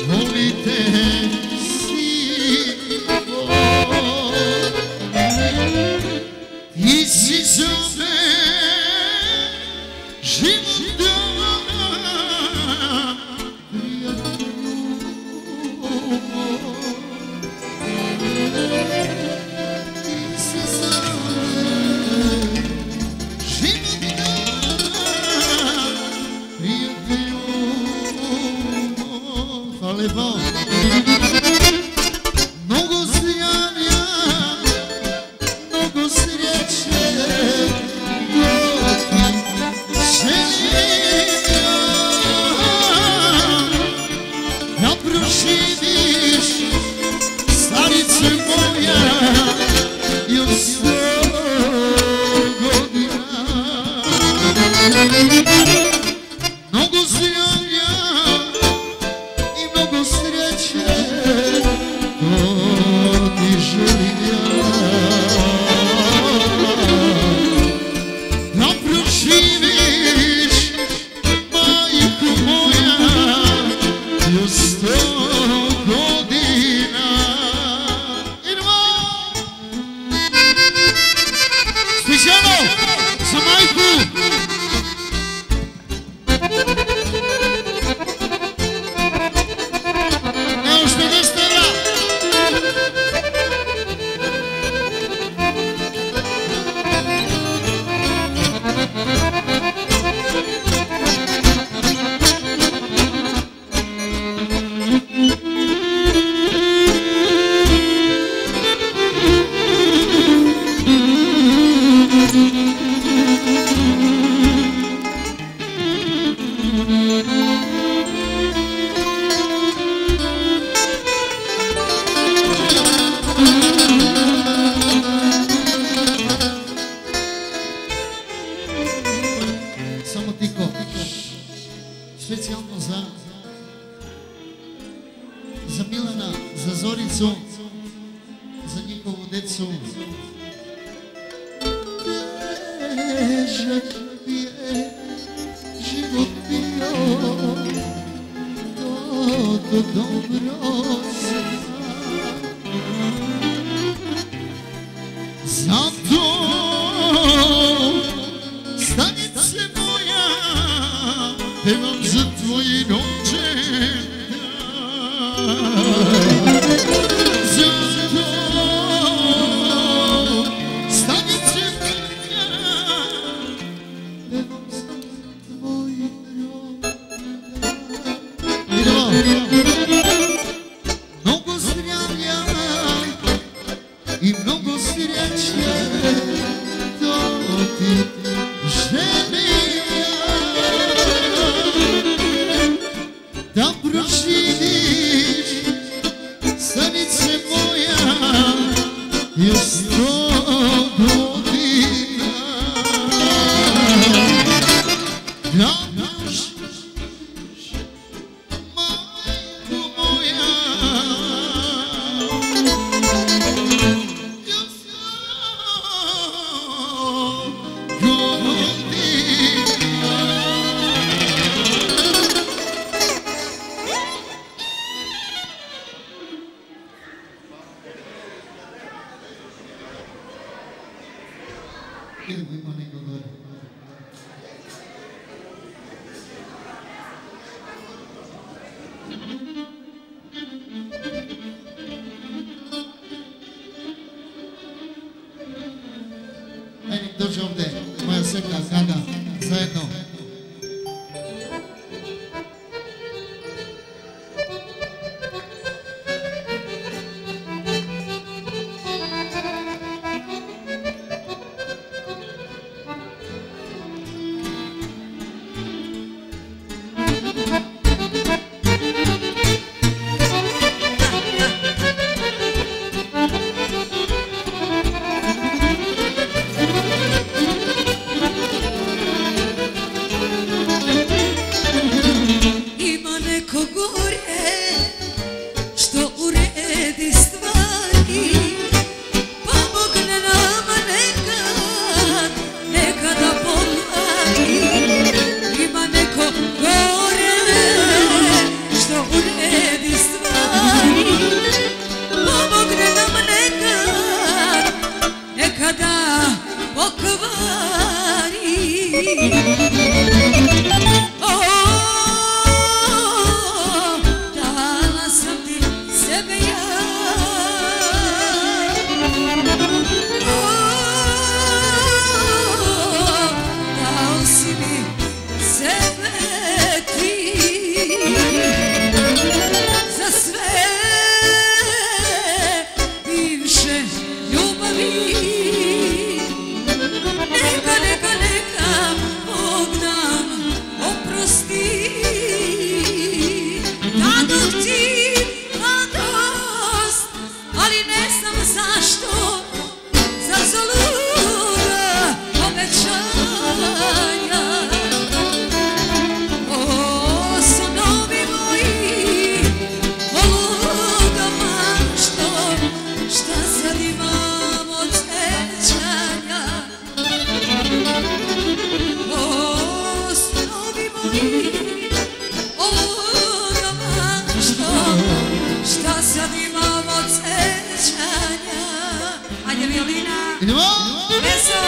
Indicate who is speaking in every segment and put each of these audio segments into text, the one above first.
Speaker 1: volite sivo. Ti si za me život dana, prijatelju moj. Ti si za me život dana, prijatelju moj. Hvala lepo. Mnogo zdravlja, mnogo sreće, da proživiš, starice moja, još 100 godina. Mnogo zdravlja i mnogo sreće, to ti želim ja. Da proživiš, majko moja, još 100 godina. Idemo! Specijalno za majku! Evo što je 10 evra! Samo tiho, specijalno za Milana, za Zoricu, za njihovu decu. Težak je život bio, to dobro znam. Zato stanice moja, pevam za tvoji rođendan. Zato stanice moja, pevam za tvoji rođendan. Idemo! Mnogo zdravlja i mnogo sreće, to ti želim ja. Da proživiš, stanice moja, još 100 godina. Da proživiš, majko moja, još 100 godina. Ili ima neko gore. Ajde, dođe ovdje, moja seka, Gaga, zajedno. Idemo!
Speaker 2: Eso!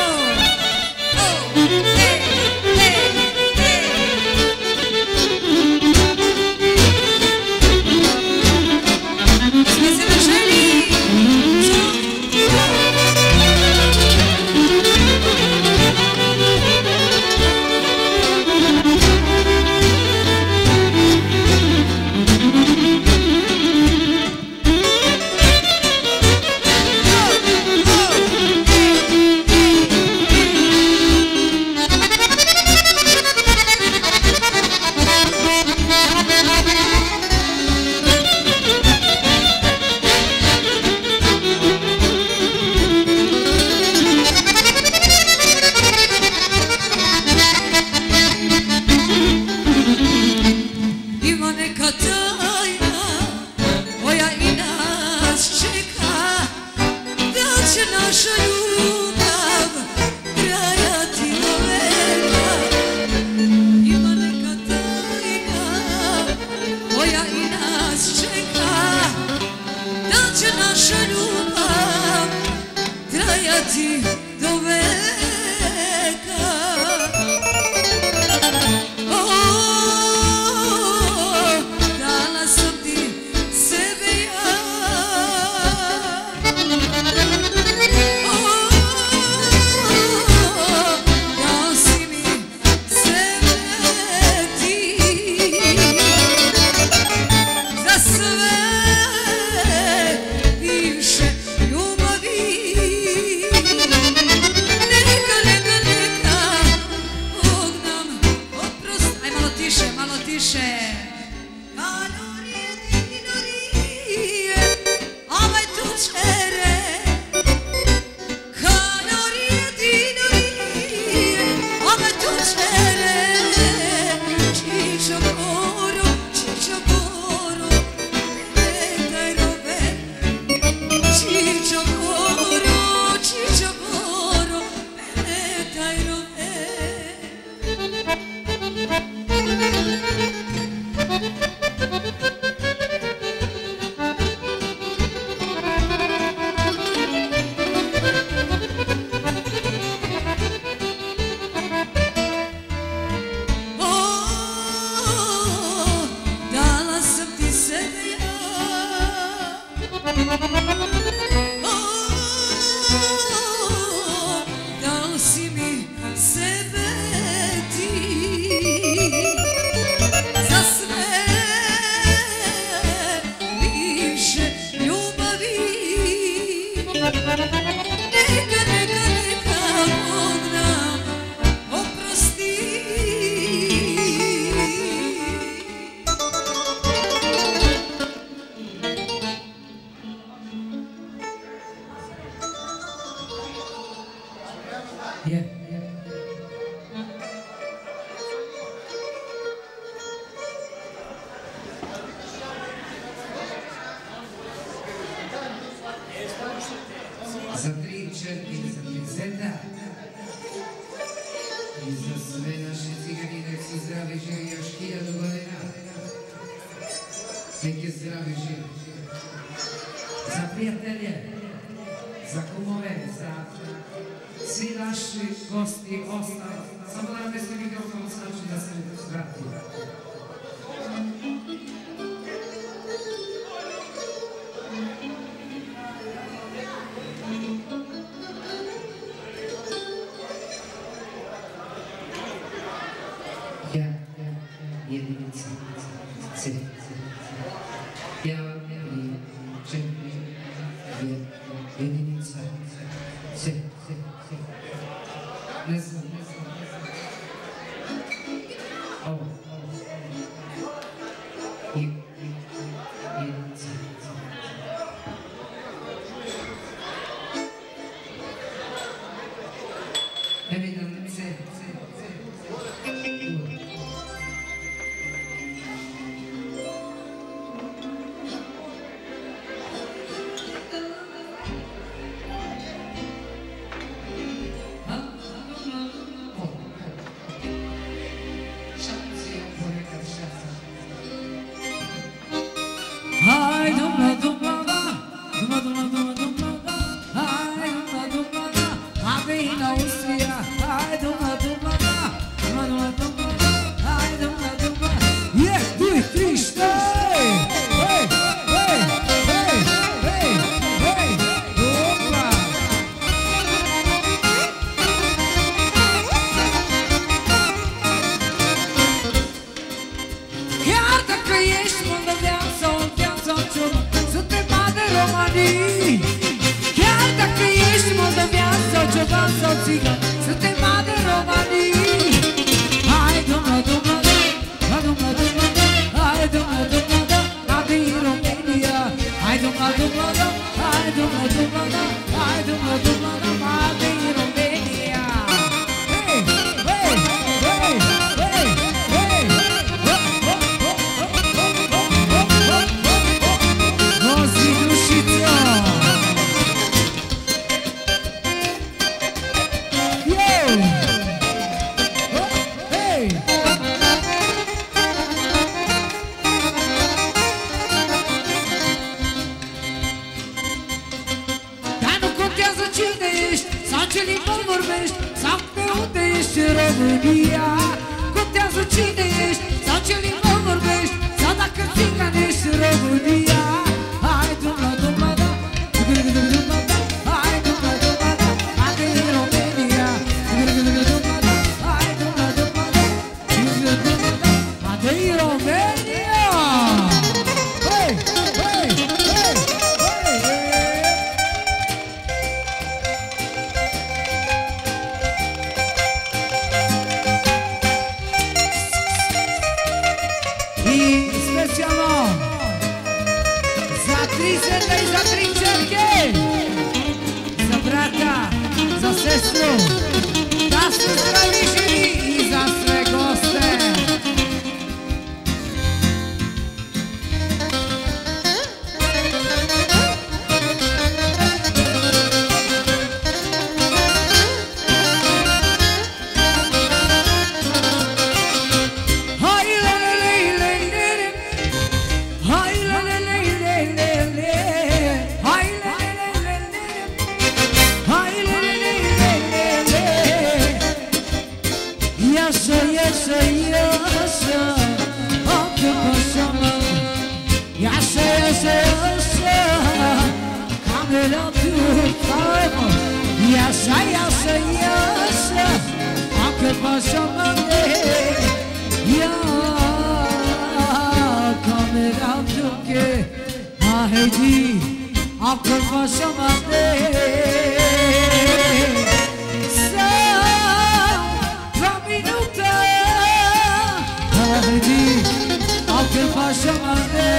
Speaker 3: Za 3 čerke, za 3 zeta i za sve naše cigani nek su zdravi živi još 1000 godina. Nek je zdravi živi. Za prijatelje, za kumove, za svi naši gosti ostali. Samo da nam se mikrofon znači da se vrati. Jedinica, C, ja i četiri, jedinica, C, ne znam, ovo, jedinica, ne vidim, C, sau țigan, suntem de România. Hai dumă, dumă, da, dumă, dumă, da, hai dumă, dumă, da, ade România. Hai dumă, dumă, da, hai dumă, dumă, da, hai dumă, dumă, da, ade România. Hei, hei, hei, hei, hei. Nozi dušica. Dar nu contează cine ești sau ce limbă vorbești sau de unde ești în România. Contează cine ești sau ce limbă vorbești sau dacă țigan ești în România. Hai dumă, dumă, da, dumă, da, hai dumă, dumă, da, ade România. Dumă, da, hai dumă, dumă, da, dumă, da, ade România. Hei, hei, hei, hei, hei. I specijalno za tri seta i za tri čerke, za brata, za sestru, da su zdravi živi i za sve goste. Yaşa, yaşa, yaşa, akı paşama. Yaşa, yaşa, yaşa, kamera tutarma. Yaşa, yaşa, yaşa, akı paşama. Ya kamera tuke, ahedi, akı paşama. Hadi, akıl paşama de.